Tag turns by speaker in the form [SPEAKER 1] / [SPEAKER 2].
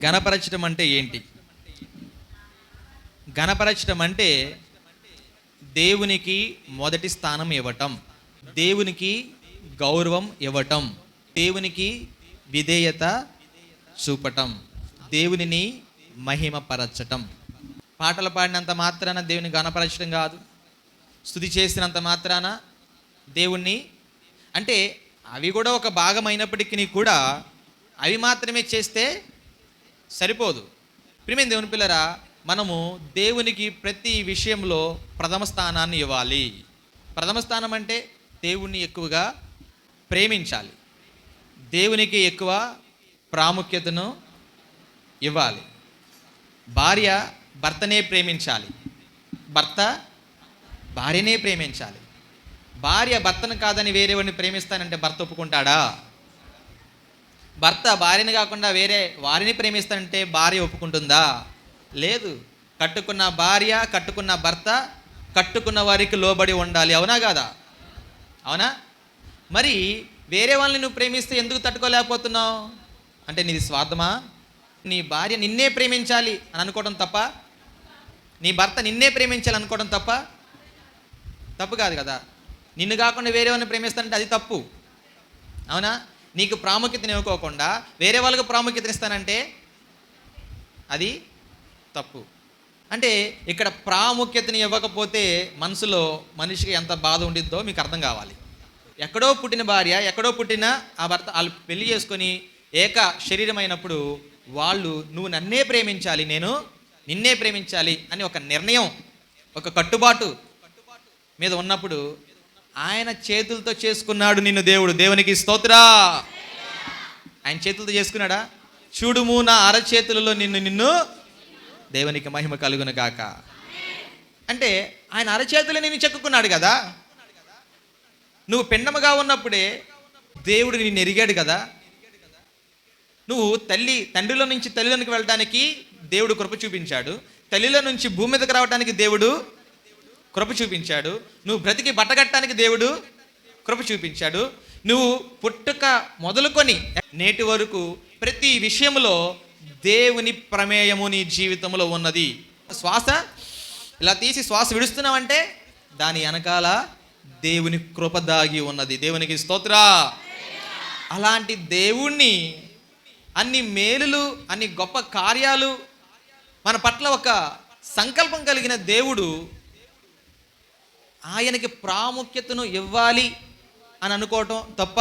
[SPEAKER 1] ఘనపరచడం అంటే ఏంటి? ఘనపరచడం అంటే దేవునికి మొదటి స్థానం ఇవ్వటం, దేవునికి గౌరవం ఇవ్వటం, దేవునికి విధేయత చూపటం, దేవునిని మహిమపరచటం. పాటలు పాడినంత మాత్రాన దేవుని ఘనపరచడం కాదు, స్తుతి చేసినంత మాత్రాన దేవుణ్ణి, అంటే అవి కూడా ఒక భాగం అయినప్పటికీ కూడా అవి మాత్రమే చేస్తే సరిపోదు. ప్రియమైన దేవుని పిల్లరా, మనము దేవునికి ప్రతి విషయంలో ప్రథమ స్థానాన్ని ఇవ్వాలి. ప్రథమ స్థానం అంటే దేవుణ్ణి ఎక్కువగా ప్రేమించాలి, దేవునికి ఎక్కువ ప్రాముఖ్యతను ఇవ్వాలి. భార్య భర్తనే ప్రేమించాలి, భర్త భార్యనే ప్రేమించాలి. భార్య భర్తను కాదని వేరేవాడిని ప్రేమిస్తానంటే భర్త ఒప్పుకుంటాడా? భర్త భార్యని కాకుండా వేరే వారిని ప్రేమిస్తానంటే భార్య ఒప్పుకుంటుందా? లేదు. కట్టుకున్న భార్య, కట్టుకున్న భర్త కట్టుకున్న వారికి లోబడి ఉండాలి. అవునా కాదా? అవునా? మరి వేరే వాళ్ళని నువ్వు ప్రేమిస్తే ఎందుకు తట్టుకోలేకపోతున్నావు? అంటే నీది స్వార్థమా? నీ భార్య నిన్నే ప్రేమించాలి అని అనుకోవడం తప్ప? నీ భర్త నిన్నే ప్రేమించాలి అనుకోవడం తప్ప? తప్పు కాదు కదా. నిన్ను కాకుండా వేరే వాళ్ళని ప్రేమిస్తానంటే అది తప్పు. అవునా? నీకు ప్రాముఖ్యతను ఇవ్వకోకుండా వేరే వాళ్ళకు ప్రాముఖ్యత ఇస్తానంటే అది తప్పు. అంటే ఇక్కడ ప్రాముఖ్యతని ఇవ్వకపోతే మనసులో మనిషికి ఎంత బాధ ఉండిద్దో మీకు అర్థం కావాలి. ఎక్కడో పుట్టిన భార్య, ఎక్కడో పుట్టిన ఆ భర్త, వాళ్ళు పెళ్లి చేసుకొని ఏక శరీరం అయినప్పుడు వాళ్ళు నువ్వు నన్నే ప్రేమించాలి, నేను నిన్నే ప్రేమించాలి అని ఒక నిర్ణయం, ఒక కట్టుబాటు మీద ఉన్నప్పుడు ఆయన చేతులతో చేసుకున్నాడు నిన్ను దేవుడు. దేవునికి స్తోత్రా. ఆయన చేతులతో చేసుకున్నాడా? చూడుము నా అరచేతులలో నిన్ను దేవునికి మహిమ కలుగును గాక. అంటే ఆయన అరచేతులు నిన్ను చెక్కుకున్నాడు కదా. నువ్వు పిండముగా ఉన్నప్పుడే దేవుడు నిన్ను ఎరిగాడు కదా. నువ్వు తండ్రిలో నుంచి తల్లిలోనికి వెళ్ళడానికి దేవుడు కృప చూపించాడు, తల్లిలో నుంచి భూమి మీదకి రావడానికి దేవుడు కృప చూపించాడు, నువ్వు బ్రతికి బట్టగట్టడానికి దేవుడు కృప చూపించాడు. నువ్వు పుట్టుక మొదలుకొని నేటి వరకు ప్రతి విషయంలో దేవుని ప్రమేయము నీ జీవితంలో ఉన్నది. శ్వాస ఇలా తీసి శ్వాస విడుస్తున్నావంటే దాని వెనకాల దేవుని కృప దాగి ఉన్నది. దేవునికి స్తోత్రా. అలాంటి దేవుణ్ణి, అన్ని మేలులు, అన్ని గొప్ప కార్యాలు, మన పట్ల ఒక సంకల్పం కలిగిన దేవుడు ఆయనకి ప్రాముఖ్యతను ఇవ్వాలి అని అనుకోవటం తప్ప